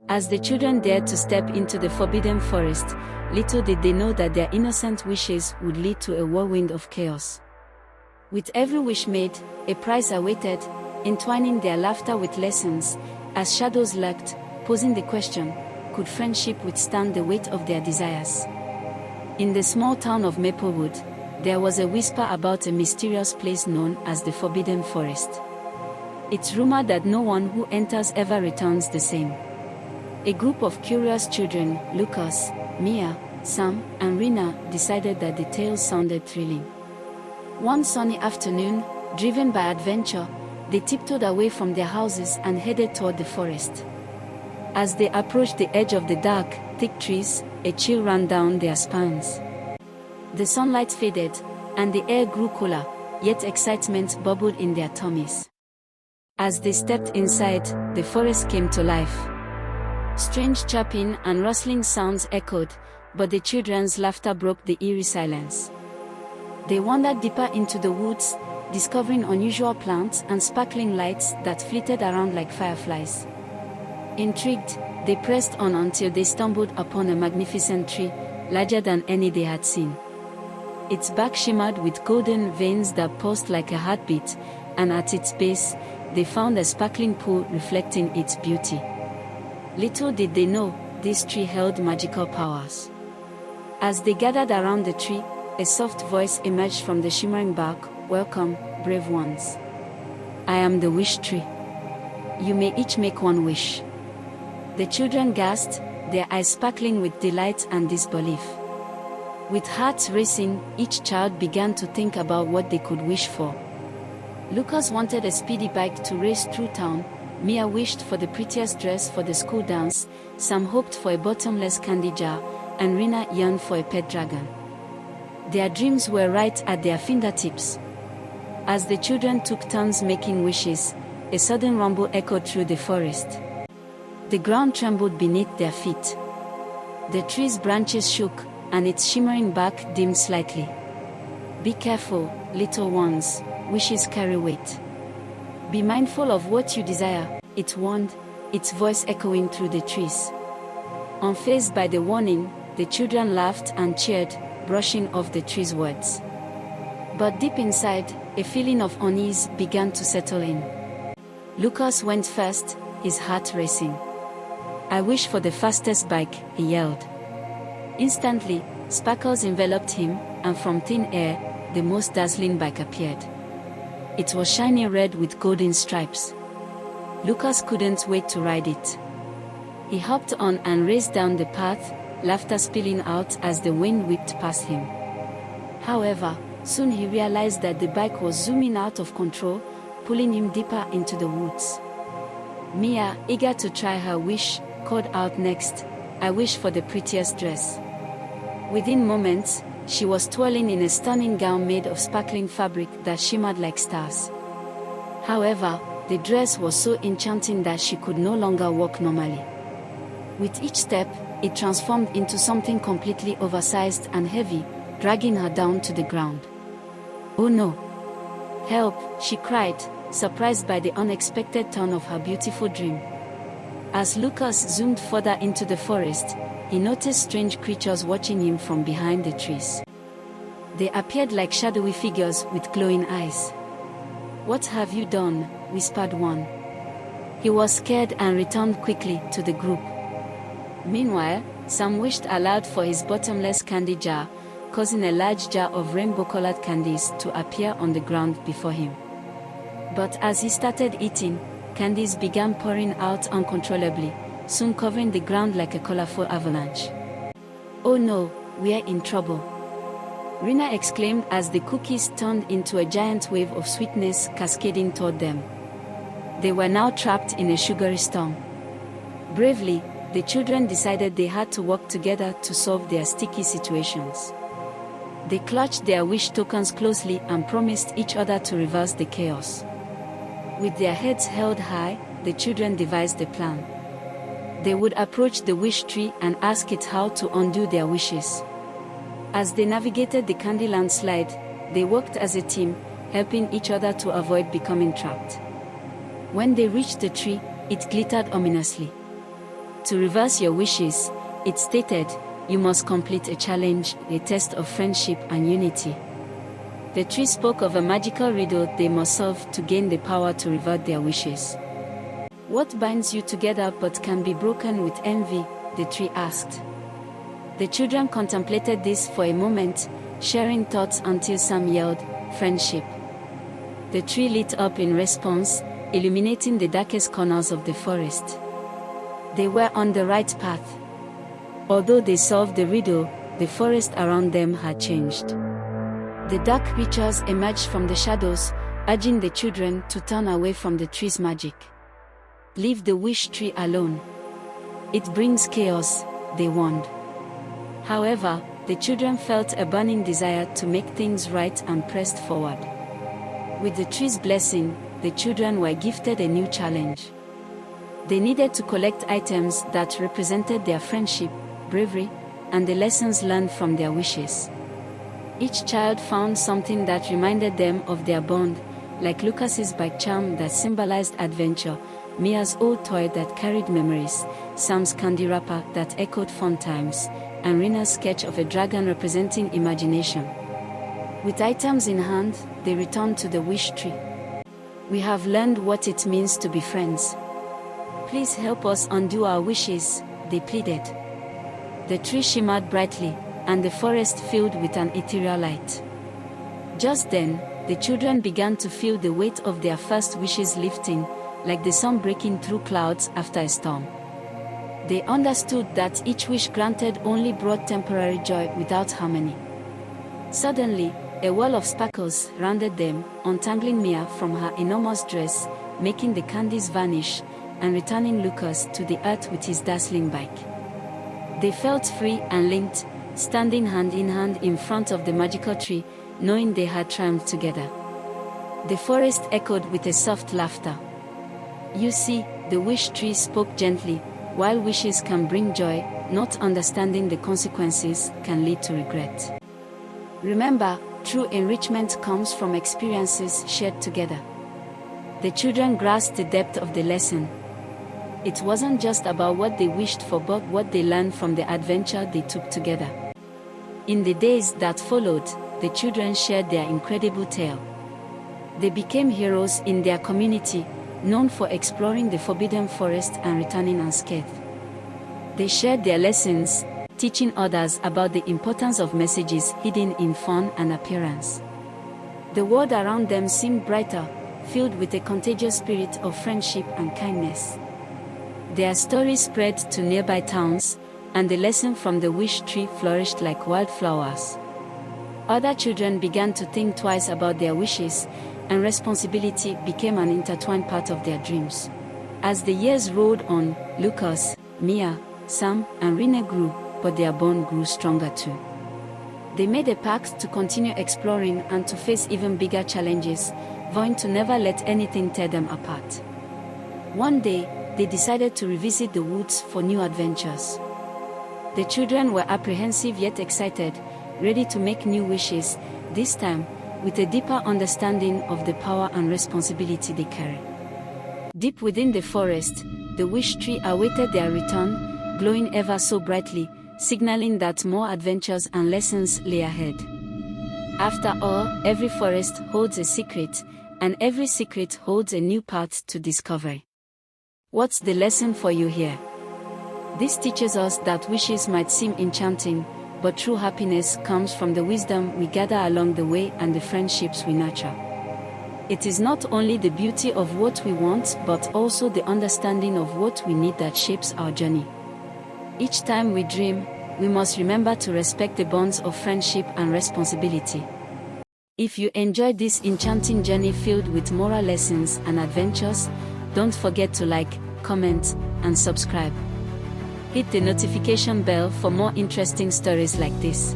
As the children dared to step into the forbidden forest, little did they know that their innocent wishes would lead to a whirlwind of chaos. With every wish made, a prize awaited, entwining their laughter with lessons, as shadows lurked, posing the question, could friendship withstand the weight of their desires? In the small town of Maplewood, there was a whisper about a mysterious place known as the Forbidden Forest. It's rumored that no one who enters ever returns the same. A group of curious children, Lucas, Mia, Sam, and Rina, decided that the tales sounded thrilling. One sunny afternoon, driven by adventure, they tiptoed away from their houses and headed toward the forest. As they approached the edge of the dark, thick trees, a chill ran down their spines. The sunlight faded, and the air grew cooler, yet excitement bubbled in their tummies. As they stepped inside, the forest came to life. Strange chirping and rustling sounds echoed, but the children's laughter broke the eerie silence. They wandered deeper into the woods, discovering unusual plants and sparkling lights that flitted around like fireflies. Intrigued, they pressed on until they stumbled upon a magnificent tree, larger than any they had seen. Its bark shimmered with golden veins that pulsed like a heartbeat, and at its base, they found a sparkling pool reflecting its beauty. Little did they know, this tree held magical powers. As they gathered around the tree, a soft voice emerged from the shimmering bark, "Welcome, brave ones. I am the wish tree. You may each make one wish." The children gasped, their eyes sparkling with delight and disbelief. With hearts racing, each child began to think about what they could wish for. Lucas wanted a speedy bike to race through town, Mia wished for the prettiest dress for the school dance, Sam hoped for a bottomless candy jar, and Rina yearned for a pet dragon. Their dreams were right at their fingertips. As the children took turns making wishes, a sudden rumble echoed through the forest. The ground trembled beneath their feet. The tree's branches shook, and its shimmering bark dimmed slightly. "Be careful, little ones, wishes carry weight. Be mindful of what you desire," it warned, its voice echoing through the trees. Unfazed by the warning, the children laughed and cheered, brushing off the tree's words. But deep inside, a feeling of unease began to settle in. Lucas went first, his heart racing. "I wish for the fastest bike," he yelled. Instantly, sparkles enveloped him, and from thin air, the most dazzling bike appeared. It was shiny red with golden stripes. Lucas couldn't wait to ride it. He hopped on and raced down the path, laughter spilling out as the wind whipped past him. However, soon he realized that the bike was zooming out of control, pulling him deeper into the woods. Mia, eager to try her wish, called out next, "I wish for the prettiest dress." Within moments, she was twirling in a stunning gown made of sparkling fabric that shimmered like stars. However, the dress was so enchanting that she could no longer walk normally. With each step, it transformed into something completely oversized and heavy, dragging her down to the ground. "Oh no! Help!" she cried, surprised by the unexpected turn of her beautiful dream. As Lucas zoomed further into the forest, he noticed strange creatures watching him from behind the trees. They appeared like shadowy figures with glowing eyes. "What have you done?" whispered one. He was scared and returned quickly to the group. Meanwhile, Sam wished aloud for his bottomless candy jar, causing a large jar of rainbow-colored candies to appear on the ground before him. But as he started eating, candies began pouring out uncontrollably, soon covering the ground like a colorful avalanche. "Oh no, we're in trouble!" Rina exclaimed as the cookies turned into a giant wave of sweetness cascading toward them. They were now trapped in a sugary storm. Bravely, the children decided they had to work together to solve their sticky situations. They clutched their wish tokens closely and promised each other to reverse the chaos. With their heads held high, the children devised a plan. They would approach the wish tree and ask it how to undo their wishes. As they navigated the candy landslide, they worked as a team, helping each other to avoid becoming trapped. When they reached the tree, it glittered ominously. To reverse your wishes, it stated, you must complete a challenge, a test of friendship and unity. The tree spoke of a magical riddle they must solve to gain the power to revert their wishes. What binds you together but can be broken with envy? The tree asked. The children contemplated this for a moment, sharing thoughts until Sam yelled, friendship. The tree lit up in response, illuminating the darkest corners of the forest. They were on the right path. Although they solved the riddle, the forest around them had changed. The dark creatures emerged from the shadows, urging the children to turn away from the tree's magic. Leave the wish tree alone. It brings chaos, they warned. However, the children felt a burning desire to make things right and pressed forward. With the tree's blessing, the children were gifted a new challenge. They needed to collect items that represented their friendship, bravery, and the lessons learned from their wishes. Each child found something that reminded them of their bond, like Lucas's bike charm that symbolized adventure, Mia's old toy that carried memories, Sam's candy wrapper that echoed fun times, and Rina's sketch of a dragon representing imagination. With items in hand, they returned to the wish tree. We have learned what it means to be friends. Please help us undo our wishes, they pleaded. The tree shimmered brightly, and the forest filled with an ethereal light. Just then, the children began to feel the weight of their first wishes lifting, like the sun breaking through clouds after a storm. They understood that each wish granted only brought temporary joy without harmony. Suddenly, a wall of sparkles surrounded them, untangling Mia from her enormous dress, making the candies vanish, and returning Lucas to the earth with his dazzling bike. They felt free and linked, standing hand in hand in front of the magical tree, knowing they had triumphed together. The forest echoed with a soft laughter. You see, the wish tree spoke gently, while wishes can bring joy, not understanding the consequences can lead to regret. Remember, true enrichment comes from experiences shared together. The children grasped the depth of the lesson. It wasn't just about what they wished for but what they learned from the adventure they took together. In the days that followed, the children shared their incredible tale. They became heroes in their community, known for exploring the forbidden forest and returning unscathed. They shared their lessons, teaching others about the importance of messages hidden in fun and appearance. The world around them seemed brighter, filled with a contagious spirit of friendship and kindness. Their stories spread to nearby towns, and the lesson from the wish tree flourished like wildflowers. Other children began to think twice about their wishes, and responsibility became an intertwined part of their dreams. As the years rolled on, Lucas, Mia, Sam, and Rina grew, but their bond grew stronger too. They made a pact to continue exploring and to face even bigger challenges, vowing to never let anything tear them apart. One day, they decided to revisit the woods for new adventures. The children were apprehensive yet excited, ready to make new wishes, this time, with a deeper understanding of the power and responsibility they carry. Deep within the forest, the wish tree awaited their return, glowing ever so brightly, signaling that more adventures and lessons lay ahead. After all, every forest holds a secret, and every secret holds a new path to discovery. What's the lesson for you here? This teaches us that wishes might seem enchanting, but true happiness comes from the wisdom we gather along the way and the friendships we nurture. It is not only the beauty of what we want, but also the understanding of what we need that shapes our journey. Each time we dream, we must remember to respect the bonds of friendship and responsibility. If you enjoyed this enchanting journey filled with moral lessons and adventures, don't forget to like, comment, and subscribe. Hit the notification bell for more interesting stories like this.